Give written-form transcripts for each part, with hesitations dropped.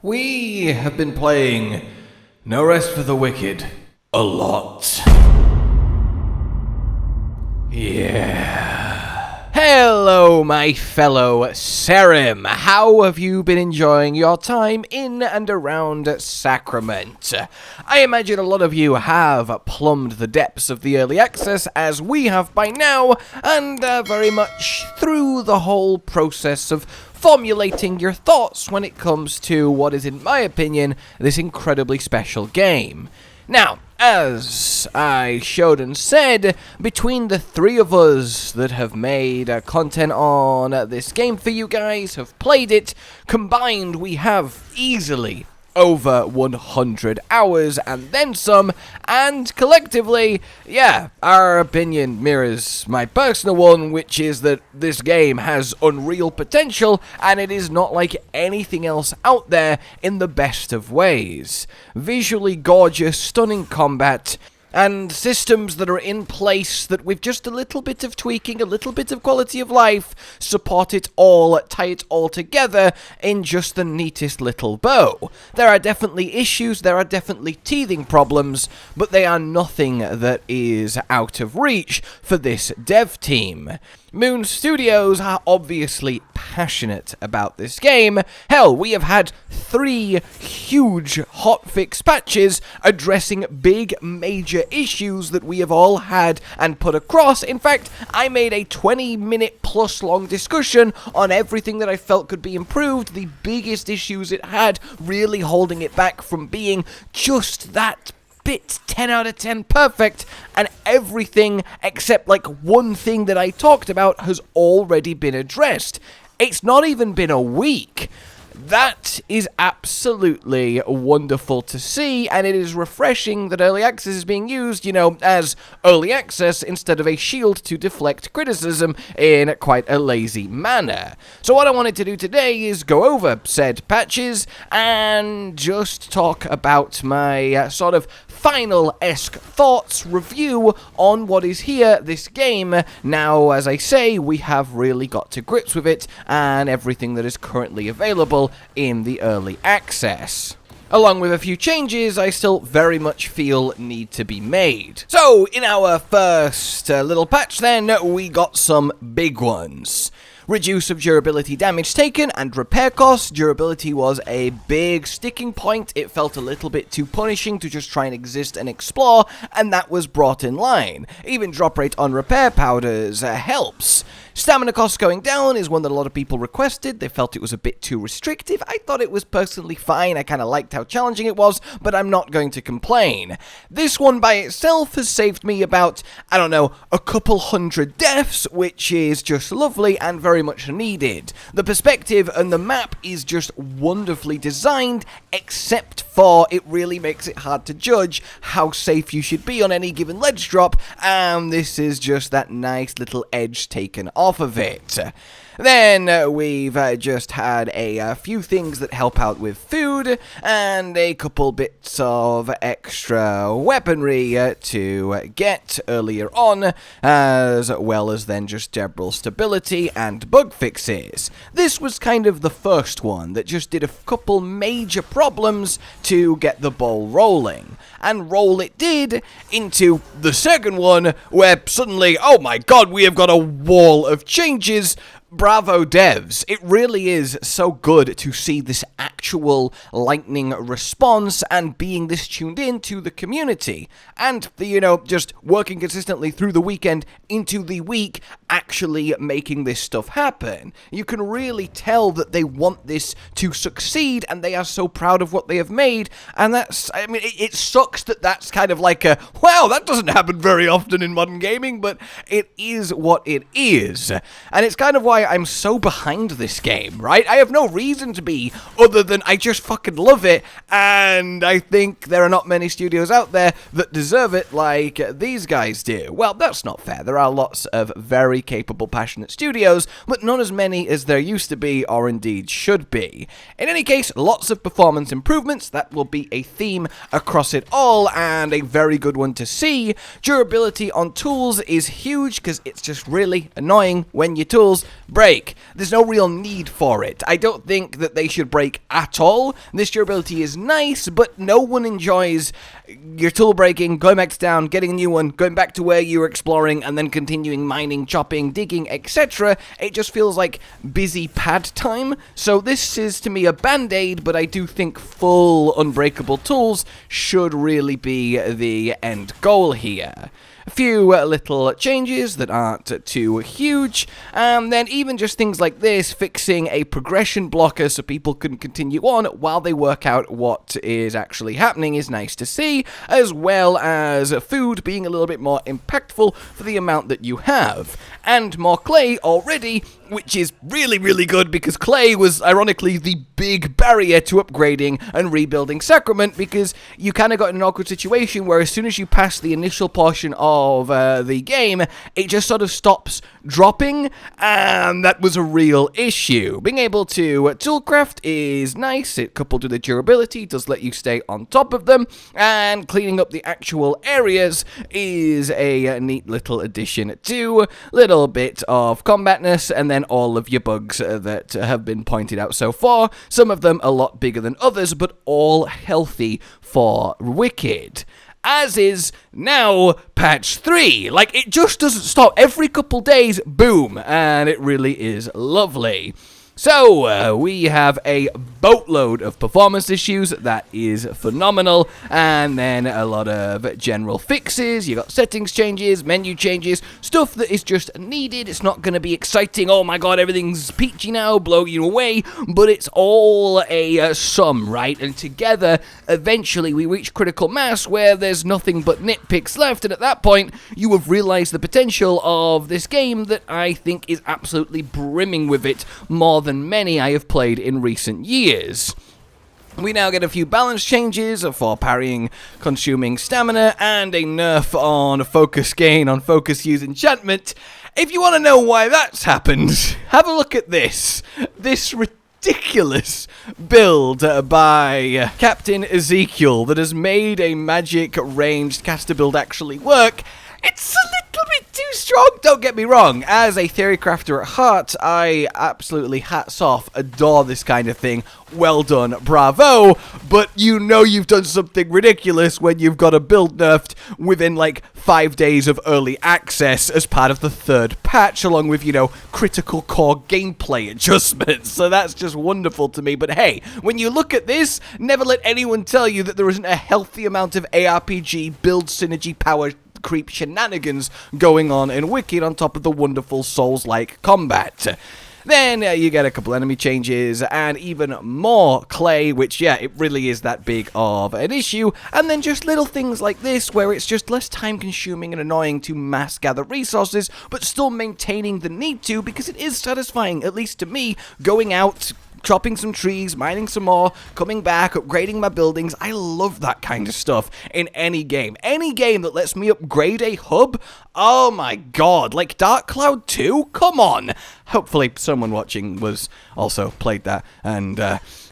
We have been playing No Rest for the Wicked a lot. Yeah. Hello, my fellow Serim. How have you been enjoying your time in and around Sacrament? I imagine a lot of you have plumbed the depths of the early access, as we have by now, and very much through the whole process of formulating your thoughts when it comes to what is, in my opinion, this incredibly special game. Now, as I showed and said, between the three of us that have made content on this game for you guys, have played it, combined we have easily over 100 hours and then some, and collectively, yeah, our opinion mirrors my personal one, which is that this game has unreal potential, and it is not like anything else out there in the best of ways. Visually gorgeous, stunning combat, and systems that are in place that with just a little bit of tweaking, a little bit of quality of life, support it all, tie it all together in just the neatest little bow. There are definitely issues, there are definitely teething problems, but they are nothing that is out of reach for this dev team. Moon Studios are obviously passionate about this game. Hell, we have had 3 huge hotfix patches addressing big major issues that we have all had and put across. In fact, I made a 20-minute plus long discussion on everything that I felt could be improved, the biggest issues it had, really holding it back from being just that bit 10 out of 10 perfect, and everything except like one thing that I talked about has already been addressed. It's not even been a week. That is absolutely wonderful to see, and it is refreshing that early access is being used, as early access instead of a shield to deflect criticism in quite a lazy manner. So what I wanted to do today is go over said patches and just talk about my sort of final-esque thoughts review on what is here, this game. Now, as I say, we have really got to grips with it and everything that is currently available in the early access. Along with a few changes I still very much feel need to be made. So, in our first little patch then, we got some big ones. Reduce of durability damage taken and repair costs. Durability was a big sticking point. It felt a little bit too punishing to just try and exist and explore, and that was brought in line. Even drop rate on repair powders helps. Stamina costs going down is one that a lot of people requested. They felt it was a bit too restrictive. I thought it was personally fine. I kind of liked how challenging it was, but I'm not going to complain. This one by itself has saved me about, I don't know, a couple hundred deaths, which is just lovely and very much needed. The perspective and the map is just wonderfully designed, except for it really makes it hard to judge how safe you should be on any given ledge drop, and this is just that nice little edge taken off of it. Then we've just had a few things that help out with food, and a couple bits of extra weaponry to get earlier on, as well as then just general stability and bug fixes. This was kind of the first one that just did a couple major problems to get the ball rolling. And roll it did into the second one, where suddenly, oh my god, we have got a wall of changes. Bravo devs, it really is so good to see this actual lightning response and being this tuned in to the community, and the, just working consistently through the weekend into the week, actually making this stuff happen. You can really tell that they want this to succeed, and they are so proud of what they have made, and that's, I mean, it sucks that that's kind of like a, wow, that doesn't happen very often in modern gaming, but it is what it is, and it's kind of why I'm so behind this game, right? I have no reason to be, other than I just fucking love it, and I think there are not many studios out there that deserve it like these guys do. Well, that's not fair. There are lots of very capable, passionate studios, but not as many as there used to be, or indeed should be. In any case, lots of performance improvements. That will be a theme across it all, and a very good one to see. Durability on tools is huge, because it's just really annoying when your tools break. There's no real need for it. I don't think that they should break at all. This durability is nice, but no one enjoys your tool breaking, going back to town, getting a new one, going back to where you were exploring, and then continuing mining, chopping, digging, etc. It just feels like busy pad time. So this is, to me, a band-aid, but I do think full unbreakable tools should really be the end goal here. A few little changes that aren't too huge, and then even just things like this, fixing a progression blocker so people can continue on while they work out what is actually happening is nice to see, as well as food being a little bit more impactful for the amount that you have. And more clay already, which is really, really good because clay was ironically the big barrier to upgrading and rebuilding Sacrament, because you kind of got in an awkward situation where as soon as you pass the initial portion of the game, it just sort of stops dropping, and that was a real issue. Being able to toolcraft is nice. It, coupled with the durability, does let you stay on top of them, and cleaning up the actual areas is a neat little addition too. Little bit of combatness, and then all of your bugs that have been pointed out so far. Some of them a lot bigger than others, but all healthy for Wicked. As is now patch 3. Like, it just doesn't stop. Every couple days, boom, and it really is lovely. So, we have a boatload of performance issues, that is phenomenal, and then a lot of general fixes. You got settings changes, menu changes, stuff that is just needed. It's not going to be exciting, oh my god, everything's peachy now, blow you away, but it's all a sum, right? And together, eventually we reach critical mass where there's nothing but nitpicks left, and at that point, you have realized the potential of this game that I think is absolutely brimming with it, more than many I have played in recent years. We now get a few balance changes for parrying, consuming stamina, and a nerf on focus gain on focus use enchantment. If you want to know why that's happened, have a look at this. This ridiculous build by Captain Ezekiel that has made a magic ranged caster build actually work. It's a little bit too strong, don't get me wrong. As a theory crafter at heart, I absolutely hats off, adore this kind of thing. Well done, bravo. But you know you've done something ridiculous when you've got a build nerfed within like 5 days of early access as part of the 3rd patch, along with, you know, critical core gameplay adjustments. So that's just wonderful to me. But hey, when you look at this, never let anyone tell you that there isn't a healthy amount of ARPG build synergy power creep shenanigans going on in Wicked on top of the wonderful Souls-like combat. Then you get a couple enemy changes and even more clay, which, yeah, it really is that big of an issue. And then just little things like this, where it's just less time-consuming and annoying to mass gather resources, but still maintaining the need to, because it is satisfying, at least to me, going out, chopping some trees, mining some more, coming back, upgrading my buildings. I love that kind of stuff in any game. Any game that lets me upgrade a hub, oh my god, like Dark Cloud 2? Come on! Hopefully someone watching was also played that and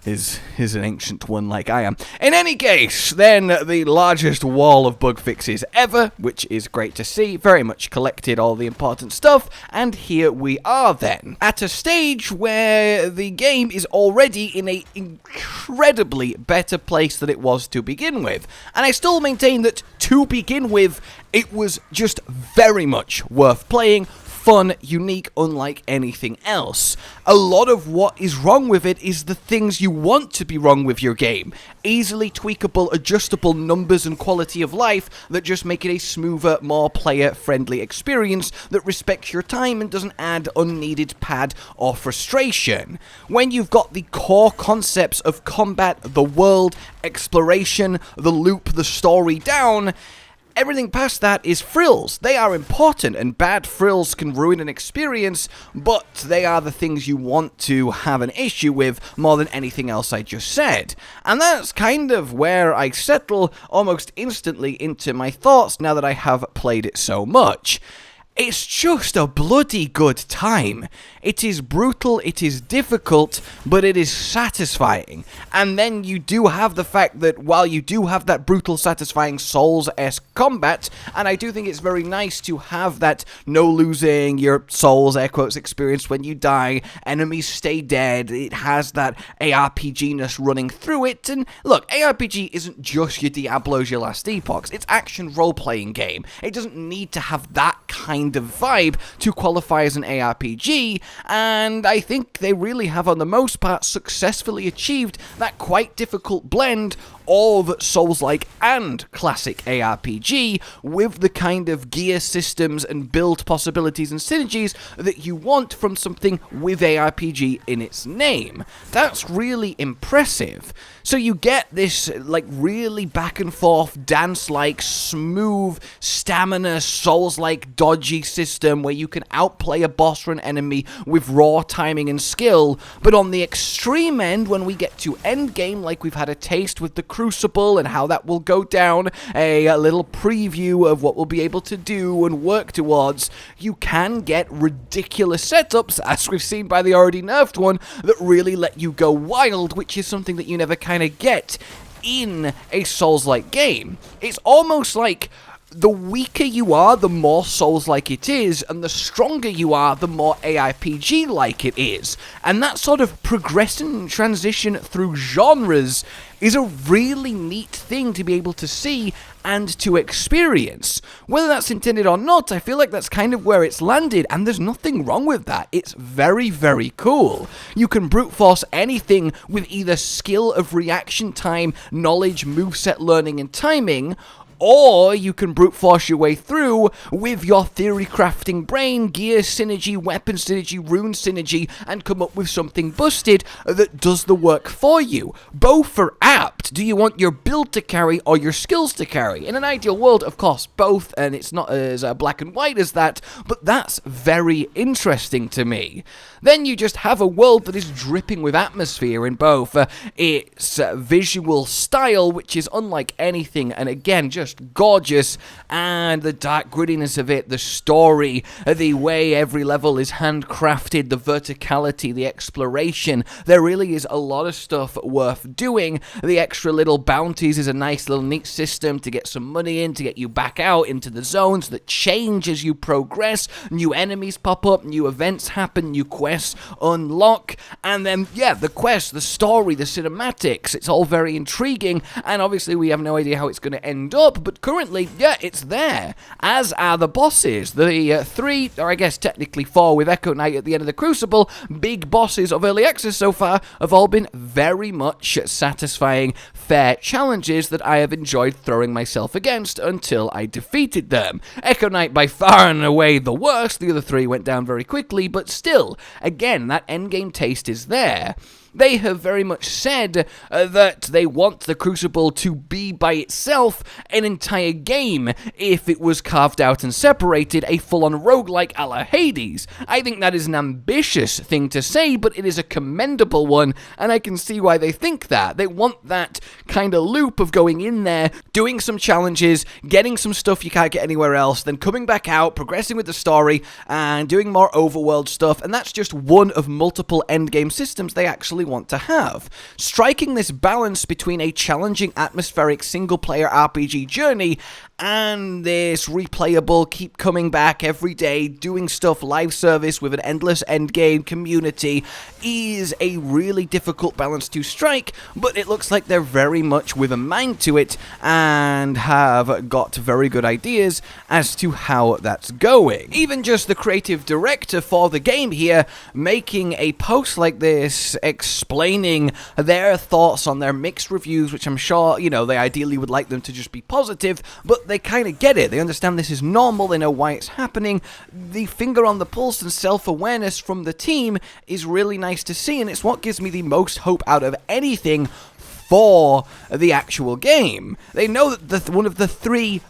is an ancient one like I am. In any case, then the largest wall of bug fixes ever, which is great to see, very much collected all the important stuff, and here we are then, at a stage where the game is already in an incredibly better place than it was to begin with. And I still maintain that, to begin with, it was just very much worth playing, fun, unique, unlike anything else. A lot of what is wrong with it is the things you want to be wrong with your game. Easily tweakable, adjustable numbers and quality of life that just make it a smoother, more player-friendly experience that respects your time and doesn't add unneeded pad or frustration. When you've got the core concepts of combat, the world, exploration, the loop, the story down, everything past that is frills. They are important, and bad frills can ruin an experience, but they are the things you want to have an issue with more than anything else I just said. And that's kind of where I settle almost instantly into my thoughts now that I have played it so much. It's just a bloody good time. It is brutal, it is difficult, but it is satisfying. And then you do have the fact that while you do have that brutal, satisfying Souls-esque combat, and I do think it's very nice to have that no losing your Souls, air quotes, experience when you die, enemies stay dead, it has that ARPG-ness running through it, and look, ARPG isn't just your Diablos, your Last Epochs, it's action role-playing game. It doesn't need to have that kind of vibe to qualify as an ARPG, and I think they really have, on the most part, successfully achieved that quite difficult blend of Souls-like and classic ARPG with the kind of gear systems and build possibilities and synergies that you want from something with ARPG in its name. That's really impressive. So you get this, like, really back and forth, dance-like, smooth, stamina, Souls-like, dodgy system where you can outplay a boss or an enemy with raw timing and skill, but on the extreme end, when we get to endgame, like we've had a taste with the Crucible and how that will go down, a little preview of what we'll be able to do and work towards, you can get ridiculous setups, as we've seen by the already nerfed one, that really let you go wild, which is something that you never kind of get in a Souls-like game. It's almost like the weaker you are, the more Souls-like it is, and the stronger you are, the more ARPG-like it is. And that sort of progression transition through genres is a really neat thing to be able to see and to experience. Whether that's intended or not, I feel like that's kind of where it's landed, and there's nothing wrong with that. It's very, very cool. You can brute force anything with either skill of reaction time, knowledge, moveset learning, and timing, or you can brute force your way through with your theory crafting brain, gear synergy, weapon synergy, rune synergy, and come up with something busted that does the work for you. Both are apt. Do you want your build to carry or your skills to carry? In an ideal world, of course, both, and it's not as black and white as that, but that's very interesting to me. Then you just have a world that is dripping with atmosphere in both its visual style, which is unlike anything, and again, just gorgeous, and the dark grittiness of it, the story, the way every level is handcrafted, the verticality, the exploration. There really is a lot of stuff worth doing. The extra little bounties is a nice little neat system to get some money in, to get you back out into the zones that change as you progress. New enemies pop up, new events happen, new quests unlock, and then, yeah, the quest, the story, the cinematics, it's all very intriguing, and obviously we have no idea how it's going to end up, but currently, yeah, it's there, as are the bosses. The 3, or I guess technically 4 with Echo Knight at the end of the Crucible, big bosses of Early Access so far, have all been very much satisfying, fair challenges that I have enjoyed throwing myself against until I defeated them. Echo Knight by far and away the worst, the other 3 went down very quickly, but still, again, that endgame taste is there. They have very much said that they want the Crucible to be by itself an entire game if it was carved out and separated, a full-on roguelike a la Hades. I think that is an ambitious thing to say, but it is a commendable one, and I can see why they think that. They want that kind of loop of going in there, doing some challenges, getting some stuff you can't get anywhere else, then coming back out, progressing with the story, and doing more overworld stuff, and that's just one of multiple endgame systems they actually want to have. Striking this balance between a challenging atmospheric single-player RPG journey and this replayable, keep coming back every day, doing stuff live service with an endless endgame community is a really difficult balance to strike, but it looks like they're very much with a mind to it and have got very good ideas as to how that's going. Even just the creative director for the game here making a post like this explaining their thoughts on their mixed reviews, which I'm sure, you know, they ideally would like them to just be positive, but they kind of get it. They understand this is normal, they know why it's happening. The finger on the pulse and self-awareness from the team is really nice to see, and it's what gives me the most hope out of anything for the actual game. They know that one of the 3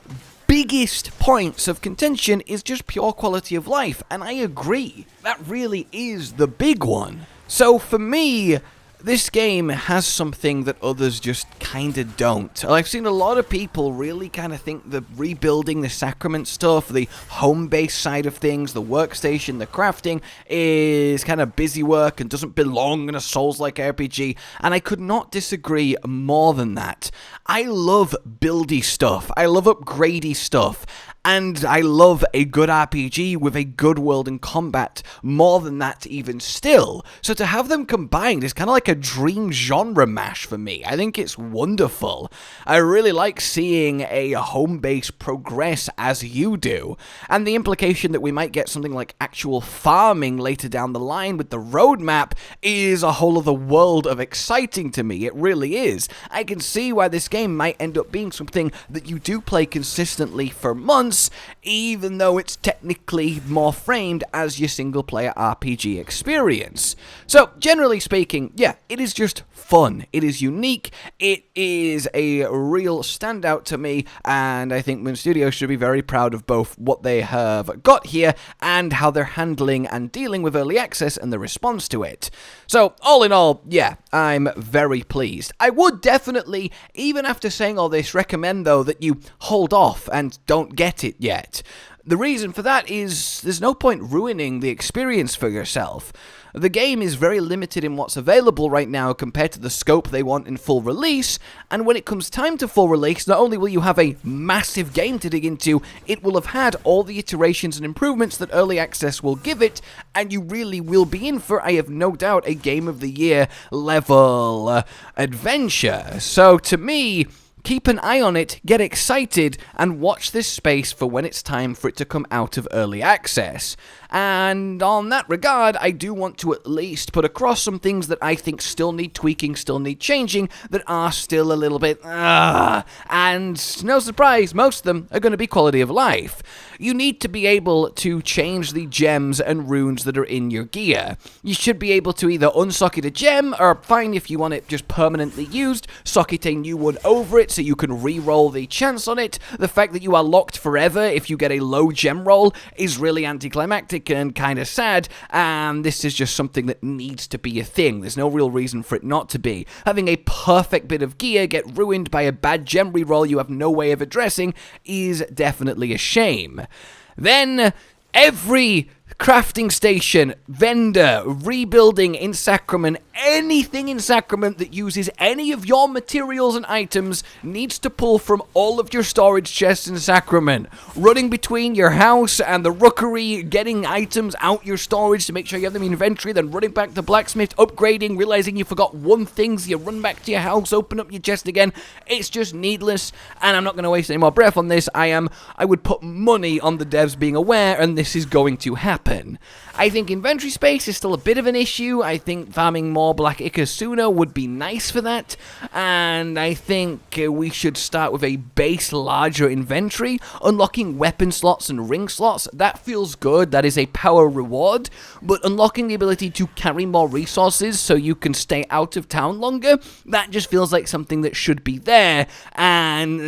biggest points of contention is just pure quality of life, and I agree. That really is the big one. So for me, This game has something that others just kinda don't. I've seen a lot of people really kinda think the rebuilding the sacrament stuff, the home-based side of things, the workstation, the crafting, is kinda busy work and doesn't belong in a Souls-like RPG, and I could not disagree more than that. I love buildy stuff, I love upgradey stuff, and I love a good RPG with a good world and combat more than that even still. So to have them combined is kind of like a dream genre mash for me. I think it's wonderful. I really like seeing a home base progress as you do. And the implication that we might get something like actual farming later down the line with the roadmap is a whole other world of exciting to me. It really is. I can see why this game might end up being something that you do play consistently for months, even though it's technically more framed as your single-player RPG experience. So, generally speaking, yeah, it is just fun. It is unique. It is a real standout to me, and I think Moon Studios should be very proud of both what they have got here and how they're handling and dealing with early access and the response to it. So, all in all, yeah, I'm very pleased. I would definitely, even after saying all this, recommend, though, that you hold off and don't get it yet. The reason for that is there's no point ruining the experience for yourself. The game is very limited in what's available right now compared to the scope they want in full release, and when it comes time to full release, not only will you have a massive game to dig into, it will have had all the iterations and improvements that early access will give it, and you really will be in for, I have no doubt, a Game of the Year level adventure. So to me, keep an eye on it, get excited, and watch this space for when it's time for it to come out of early access. And on that regard, I do want to at least put across some things that I think still need tweaking, still need changing, that are still a little bit, and no surprise, most of them are going to be quality of life. You need to be able to change the gems and runes that are in your gear. You should be able to either unsocket a gem, or fine if you want it just permanently used, socket a new one over it so you can re-roll the chance on it. The fact that you are locked forever if you get a low gem roll is really anticlimactic and kind of sad, and this is just something that needs to be a thing. There's no real reason for it not to be. Having a perfect bit of gear get ruined by a bad gem reroll you have no way of addressing is definitely a shame. Then, every crafting station, vendor, rebuilding in Sacrament, anything in Sacrament that uses any of your materials and items needs to pull from all of your storage chests in Sacrament. Running between your house and the rookery, getting items out your storage to make sure you have them in inventory, then running back to blacksmith, upgrading, realizing you forgot one thing, so you run back to your house, open up your chest again. It's just needless, and I'm not going to waste any more breath on this. I would put money on the devs being aware, and this is going to happen. I think inventory space is still a bit of an issue. I think farming more Black Ichor sooner would be nice for that, and I think we should start with a base larger inventory, unlocking weapon slots and ring slots. That feels good, that is a power reward, but unlocking the ability to carry more resources so you can stay out of town longer, that just feels like something that should be there, and,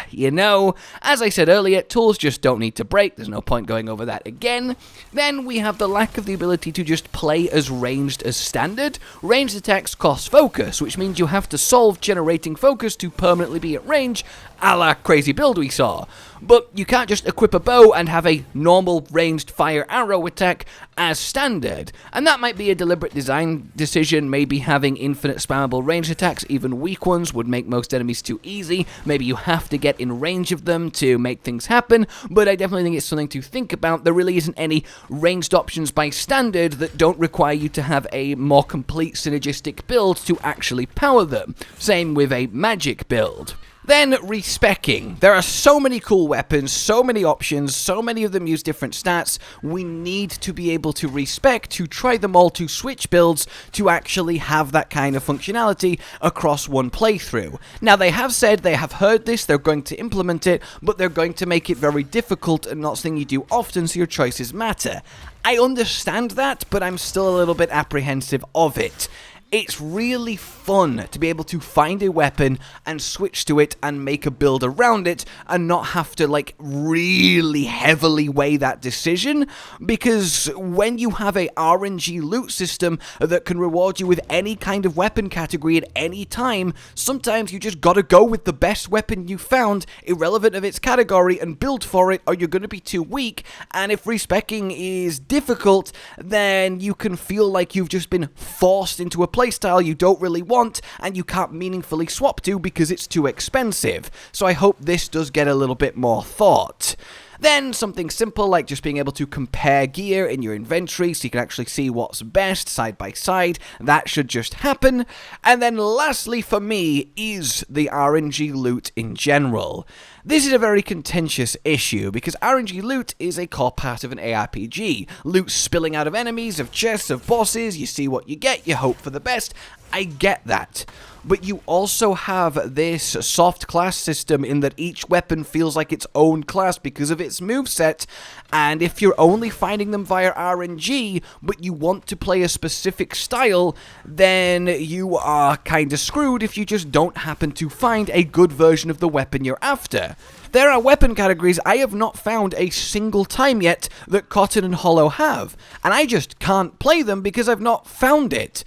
you know, as I said earlier, tools just don't need to break, there's no point going over that again. Then we have the lack of the ability to just play as ranged as standard. Ranged attacks cost focus, which means you have to solve generating focus to permanently be at range, a la crazy build we saw. But you can't just equip a bow and have a normal ranged fire arrow attack as standard. And that might be a deliberate design decision. Maybe having infinite spammable ranged attacks, even weak ones, would make most enemies too easy. Maybe you have to get in range of them to make things happen, but I definitely think it's something to think about. There really isn't any ranged options by standard that don't require you to have a more complete synergistic build to actually power them. Same with a magic build. Then, respecking. There are so many cool weapons, so many options, so many of them use different stats. We need to be able to respec, to try them all, to switch builds, to actually have that kind of functionality across one playthrough. Now, they have said they have heard this, they're going to implement it, but they're going to make it very difficult and not something you do often, so your choices matter. I understand that, but I'm still a little bit apprehensive of it. It's really fun to be able to find a weapon and switch to it and make a build around it and not have to like really heavily weigh that decision, because when you have a RNG loot system that can reward you with any kind of weapon category at any time, sometimes you just gotta go with the best weapon you found, irrelevant of its category, and build for it, or you're gonna be too weak. And if respeccing is difficult, then you can feel like you've just been forced into a playstyle you don't really want and you can't meaningfully swap to because it's too expensive. So I hope this does get a little bit more thought. Then something simple like just being able to compare gear in your inventory so you can actually see what's best side by side. That should just happen. And then lastly for me is the RNG loot in general. This is a very contentious issue because RNG loot is a core part of an ARPG. Loot spilling out of enemies, of chests, of bosses, you see what you get, you hope for the best. I get that. But you also have this soft class system in that each weapon feels like its own class because of its moveset, and if you're only finding them via RNG, but you want to play a specific style, then you are kinda screwed if you just don't happen to find a good version of the weapon you're after. There are weapon categories I have not found a single time yet that Cotton and Hollow have, and I just can't play them because I've not found it.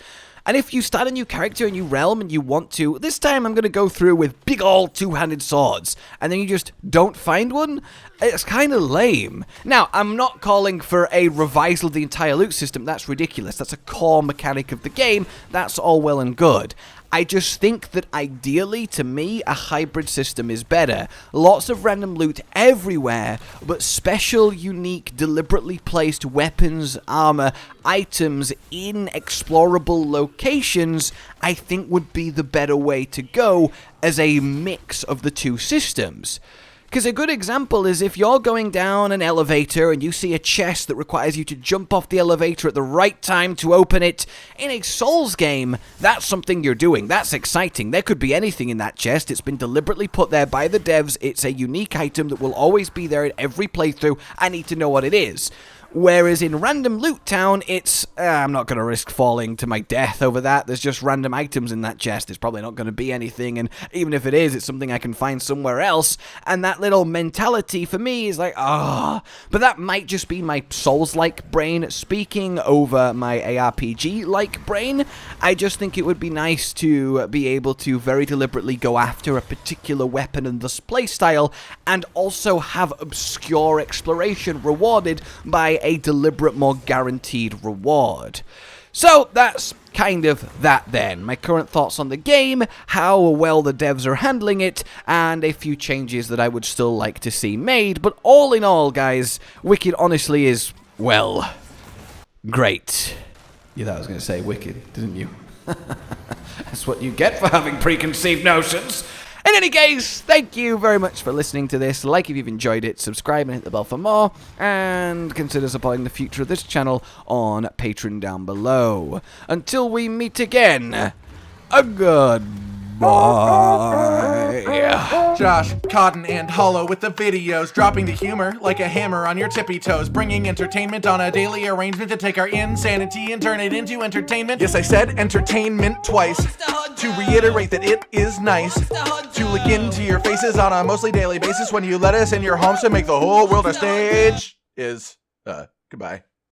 And if you start a new character, a new realm, and you want to, this time I'm going to go through with big old two-handed swords, and then you just don't find one, it's kind of lame. Now, I'm not calling for a revisal of the entire loot system, that's ridiculous, that's a core mechanic of the game, that's all well and good. I just think that ideally, to me, a hybrid system is better. Lots of random loot everywhere, but special, unique, deliberately placed weapons, armor, items in explorable locations, I think would be the better way to go as a mix of the two systems. Because a good example is if you're going down an elevator and you see a chest that requires you to jump off the elevator at the right time to open it, in a Souls game, that's something you're doing. That's exciting. There could be anything in that chest. It's been deliberately put there by the devs. It's a unique item that will always be there in every playthrough. I need to know what it is. Whereas in Random Loot Town, it's, I'm not going to risk falling to my death over that. There's just random items in that chest. It's probably not going to be anything, and even if it is, it's something I can find somewhere else. And that little mentality for me is like, ah. But that might just be my Souls-like brain speaking over my ARPG-like brain. I just think it would be nice to be able to very deliberately go after a particular weapon and thus playstyle, and also have obscure exploration rewarded by a deliberate, more guaranteed reward. So that's kind of that then. My current thoughts on the game, how well the devs are handling it, and a few changes that I would still like to see made. But all in all, guys, Wicked honestly is, well, great. You thought I was going to say Wicked, didn't you? That's what you get for having preconceived notions. In any case, thank you very much for listening to this. Like if you've enjoyed it, subscribe and hit the bell for more, and consider supporting the future of this channel on Patreon down below. Until we meet again, a goodbye. Josh, Cotton, and Hollow with the videos, dropping the humor like a hammer on your tippy toes, bringing entertainment on a daily arrangement to take our insanity and turn it into entertainment. Yes, I said entertainment twice, to reiterate that it is nice to look into your faces on a mostly daily basis when you let us in your homes to make the whole world a stage. Goodbye.